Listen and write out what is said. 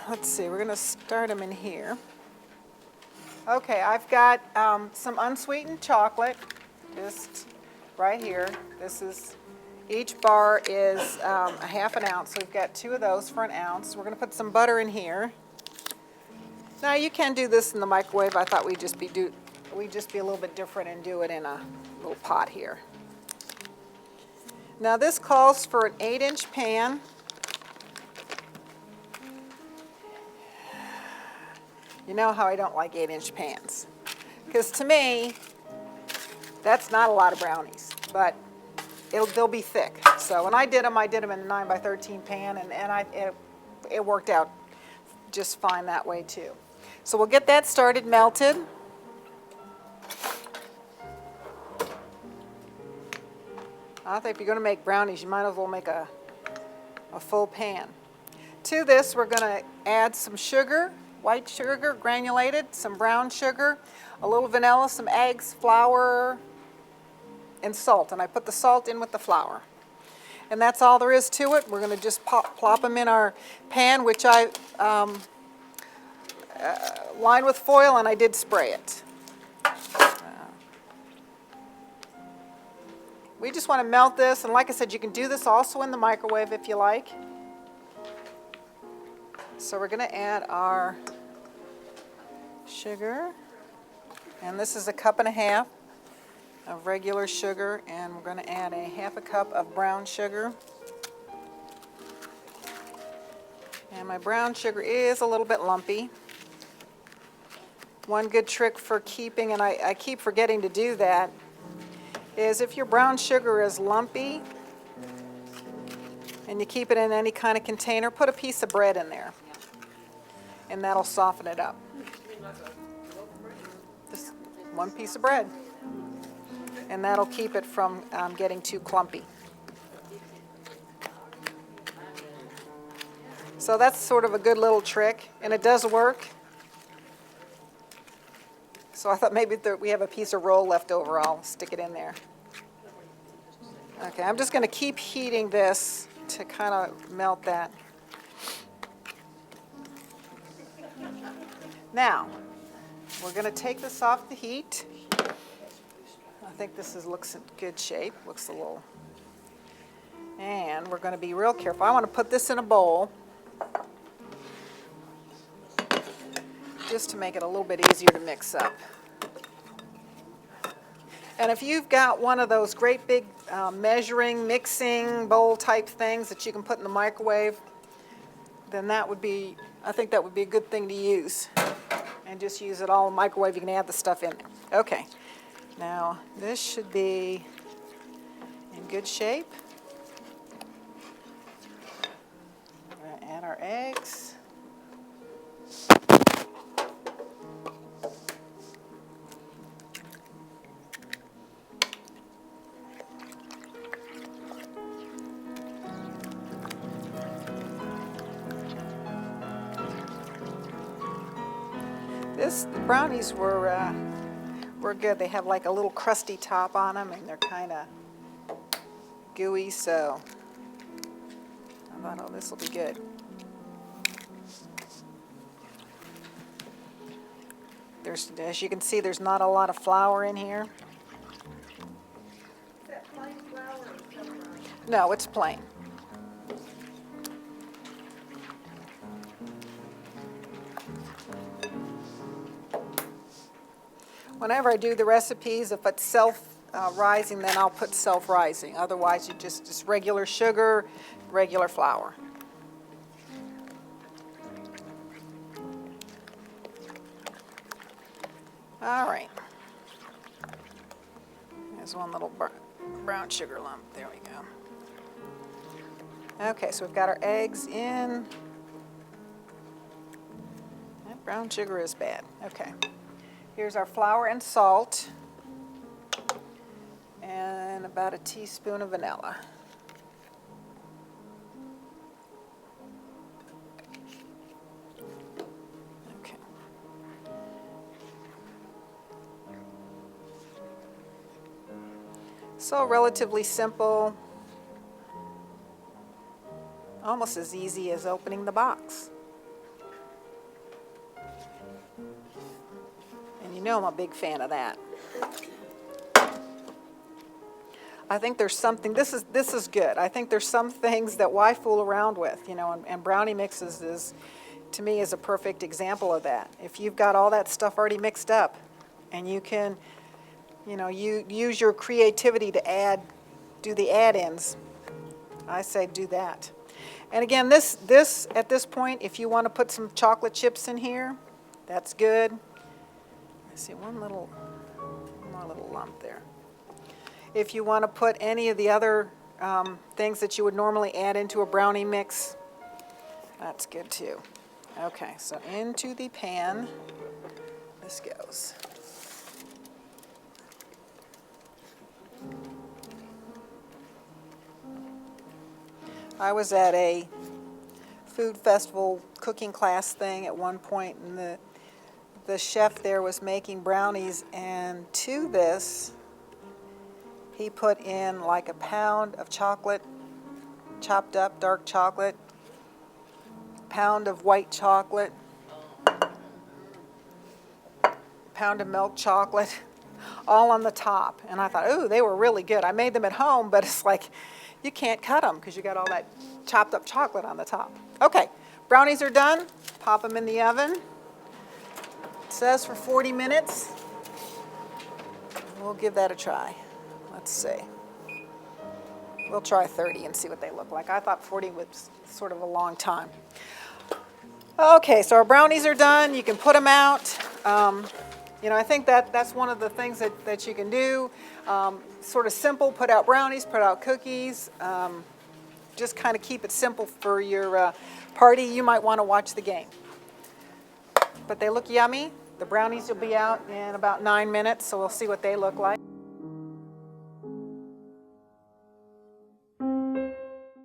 let's see, we're going to start them in here. Okay, I've got some unsweetened chocolate, just right here. This is, each bar is a half an ounce, so we've got 2 of those for an ounce. We're going to put some butter in here. Now you can do this in the microwave. I thought we'd just be a little bit different and do it in a little pot here. Now this calls for an 8-inch pan. You know how I don't like 8-inch pans, because to me, that's not a lot of brownies, but they'll be thick. So when I did them in a 9 by 13 pan, and it worked out just fine that way too. So we'll get that started melted. I think if you're going to make brownies, you might as well make a full pan. To this, we're going to add some sugar. White sugar, granulated, some brown sugar, a little vanilla, some eggs, flour, and salt. And I put the salt in with the flour. And that's all there is to it. We're going to just plop them in our pan, which I lined with foil, and I did spray it. We just want to melt this, and like I said, you can do this also in the microwave if you like. So we're going to add our sugar, and this is a 1.5 cups of regular sugar, and we're going to add a 1/2 cup of brown sugar. And my brown sugar is a little bit lumpy. One good trick for keeping, and I keep forgetting to do that, is if your brown sugar is lumpy and you keep it in any kind of container, put a piece of bread in there. And that'll soften it up. Just 1 piece of bread. And that'll keep it from getting too clumpy. So that's sort of a good little trick, and it does work. So I thought maybe we have a piece of roll left over, I'll stick it in there. Okay, I'm just going to keep heating this to kind of melt that. Now, we're going to take this off the heat. I think this looks in good shape. Looks a little... And we're going to be real careful. I want to put this in a bowl, just to make it a little bit easier to mix up. And if you've got one of those great big measuring, mixing bowl type things that you can put in the microwave, then that would be, I think that would be a good thing to use. And just use it all in the microwave. You can add the stuff in there. Okay, now this should be in good shape. We're going to add our eggs. The brownies were good. They have like a little crusty top on them, and they're kind of gooey, so I thought, oh, this will be good. As you can see, there's not a lot of flour in here. Is that plain flour or some rice? No, it's plain. Whenever I do the recipes, if it's self-rising, then I'll put self-rising. Otherwise, you just regular sugar, regular flour. All right. There's one little brown sugar lump. There we go. Okay, so we've got our eggs in. That brown sugar is bad. Okay. Here's our flour and salt, and about a teaspoon of vanilla. Okay. So relatively simple, almost as easy as opening the box. You know I'm a big fan of that. I think there's something, this is good. I think there's some things that why fool around with, you know, and brownie mixes is, to me, is a perfect example of that. If you've got all that stuff already mixed up and you can, you know, you use your creativity to do the add-ins, I say do that. And again, this at this point, if you want to put some chocolate chips in here, that's good. I see one more little lump there. If you want to put any of the other things that you would normally add into a brownie mix, that's good too. Okay, so into the pan this goes. I was at a food festival cooking class thing at one point, and the chef there was making brownies, and to this he put in like a pound of chocolate, chopped up dark chocolate, pound of white chocolate, pound of milk chocolate, all on the top. And I thought, ooh, they were really good. I made them at home, but it's like you can't cut them because you got all that chopped up chocolate on the top. Okay, brownies are done. Pop them in the oven. It says for 40 minutes. We'll give that a try. Let's see. We'll try 30 and see what they look like. I thought 40 was sort of a long time. Okay, so our brownies are done. You can put them out. You know, I think that's one of the things that you can do. Sort of simple, put out brownies, put out cookies. Just kind of keep it simple for your party. You might want to watch the game. But they look yummy. The brownies will be out in about 9 minutes, so we'll see what they look like.